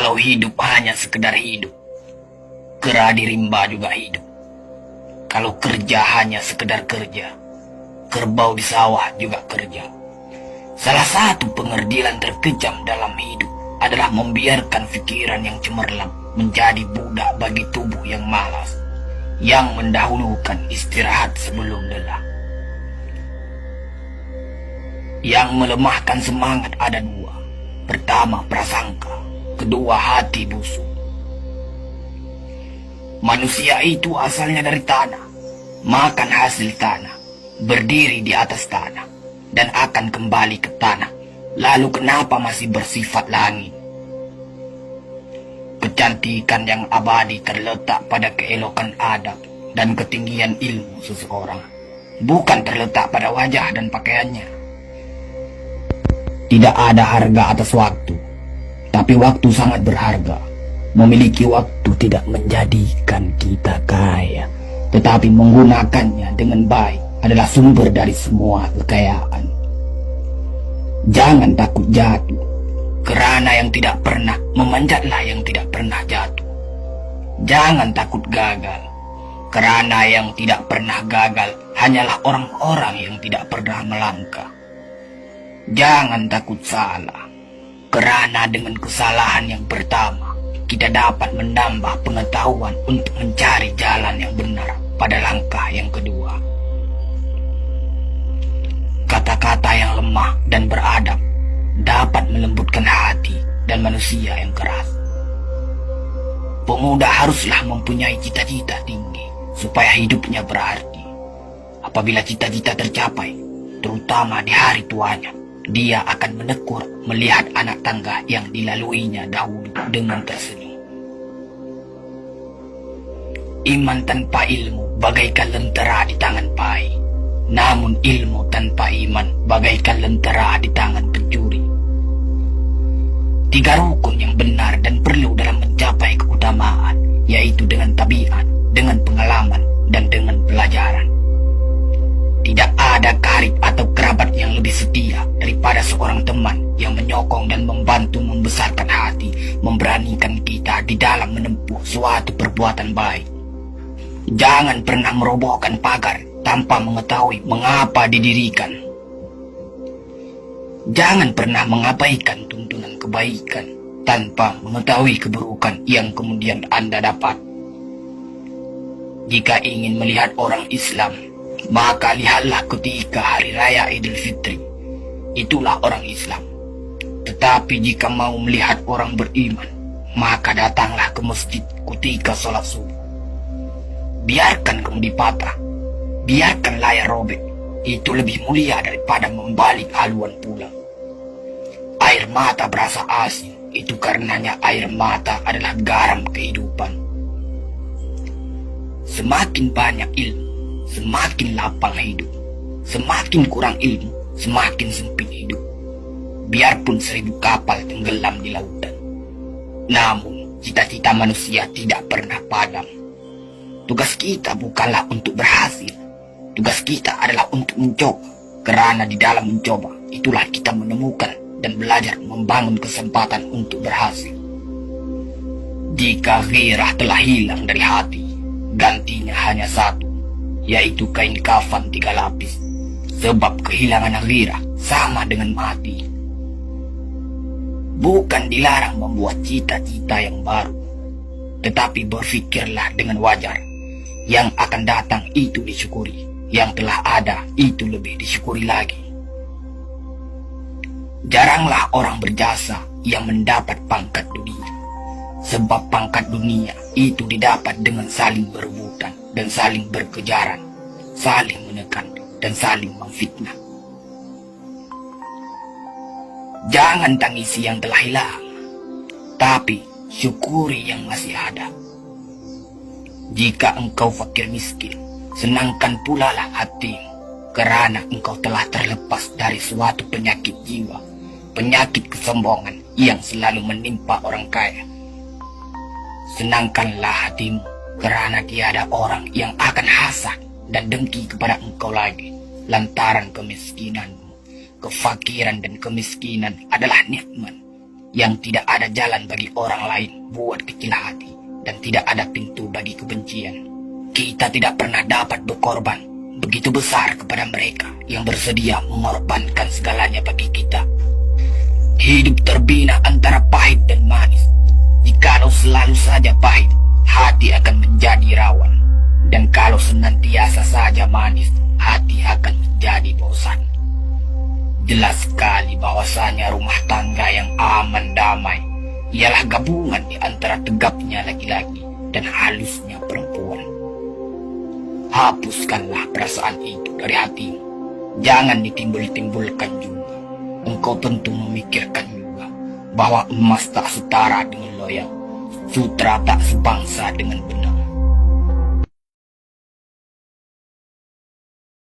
Kalau hidup hanya sekedar hidup, kera di rimba juga hidup. Kalau kerja hanya sekedar kerja, kerbau di sawah juga kerja. Salah satu pengerdilan terkejam dalam hidup adalah membiarkan pikiran yang cemerlang menjadi budak bagi tubuh yang malas, yang mendahulukan istirahat sebelum lelah. Yang melemahkan semangat ada dua. Pertama, prasangka. Kedua, hati busuk. Manusia itu asalnya dari tanah, makan hasil tanah, berdiri di atas tanah, dan akan kembali ke tanah. Lalu kenapa masih bersifat langit? Kecantikan yang abadi terletak pada keelokan adab dan ketinggian ilmu seseorang, bukan terletak pada wajah dan pakaiannya. Tidak ada harga atas waktu, tapi waktu sangat berharga. Memiliki waktu tidak menjadikan kita kaya, tetapi menggunakannya dengan baik adalah sumber dari semua kekayaan. Jangan takut jatuh, kerana yang tidak pernah memanjatlah yang tidak pernah jatuh. Jangan takut gagal, kerana yang tidak pernah gagal hanyalah orang-orang yang tidak pernah melangkah. Jangan takut salah, kerana dengan kesalahan yang pertama kita dapat menambah pengetahuan untuk mencari jalan yang benar pada langkah yang kedua. Kata-kata yang lemah dan beradab dapat melembutkan hati dan manusia yang keras. Pemuda haruslah mempunyai cita-cita tinggi supaya hidupnya berarti. Apabila cita-cita tercapai, terutama di hari tuanya, dia akan menekur melihat anak tangga yang dilaluinya dahulu dengan tersenyum. Iman tanpa ilmu bagaikan lentera di tangan pai, namun ilmu tanpa iman bagaikan lentera di tangan pencuri. Tiga rukun yang benar dan perlu dalam mencapai keutamaan, yaitu dengan tabiat, dengan pengalaman, dan dengan pelajaran. Tidak ada karib atau kerabat yang lebih setia daripada seorang teman yang menyokong dan membantu membesarkan hati, memberanikan kita di dalam menempuh suatu perbuatan baik. Jangan pernah merobohkan pagar tanpa mengetahui mengapa didirikan. Jangan pernah mengabaikan tuntunan kebaikan tanpa mengetahui keburukan yang kemudian Anda dapat. Jika ingin melihat orang Islam, maka lihatlah ketika hari raya Idul Fitri. Itulah orang Islam. Tetapi jika mau melihat orang beriman, maka datanglah ke masjid ketika sholat subuh. Biarkan kemudi patah, biarkan layar robek. Itu lebih mulia daripada membalik haluan pulang. Air mata berasa asin, itu karenanya air mata adalah garam kehidupan. Semakin banyak ilmu, semakin lapang hidup. Semakin kurang ilmu, semakin sempit hidup. Biarpun 1000 kapal tenggelam di lautan, namun cita-cita manusia tidak pernah padam. Tugas kita bukanlah untuk berhasil. Tugas kita adalah untuk mencoba, kerana di dalam mencoba itulah kita menemukan dan belajar membangun kesempatan untuk berhasil. Jika gairah telah hilang dari hati, gantinya hanya satu, yaitu kain kafan 3 lapis. Sebab kehilangan gairah sama dengan mati. Bukan dilarang membuat cita-cita yang baru, tetapi berfikirlah dengan wajar. Yang akan datang itu disyukuri, yang telah ada itu lebih disyukuri lagi. Jaranglah orang berjasa yang mendapat pangkat dunia, sebab pangkat dunia itu didapat dengan saling berebutan dan saling berkejaran, saling menekan dan saling memfitnah. Jangan tangisi yang telah hilang, tapi syukuri yang masih ada. Jika engkau fakir miskin, senangkan pula lah hatimu, kerana engkau telah terlepas dari suatu penyakit jiwa, penyakit kesombongan yang selalu menimpa orang kaya. Senangkanlah hatimu, kerana tiada orang yang akan hasad dan dengki kepada engkau lagi, lantaran kemiskinanmu. Kefakiran dan kemiskinan adalah nikmat yang tidak ada jalan bagi orang lain buat kecil hati, dan tidak ada pintu bagi kebencian. Kita tidak pernah dapat berkorban begitu besar kepada mereka yang bersedia mengorbankan segalanya bagi kita. Hidup terbina antara pahit dan manis. Jikalau selalu saja pahit, hati akan menjadi rawan. Dan kalau senantiasa saja manis, hati akan menjadi bosan. Jelas sekali bahwasanya rumah tangga yang aman damai ialah gabungan di antara tegapnya laki-laki dan halusnya perempuan. Hapuskanlah perasaan itu dari hatimu. Jangan ditimbul-timbulkan juga. Engkau tentu memikirkan juga bahwa emas tak setara dengan loyang, sutra tak sebangsa dengan benar.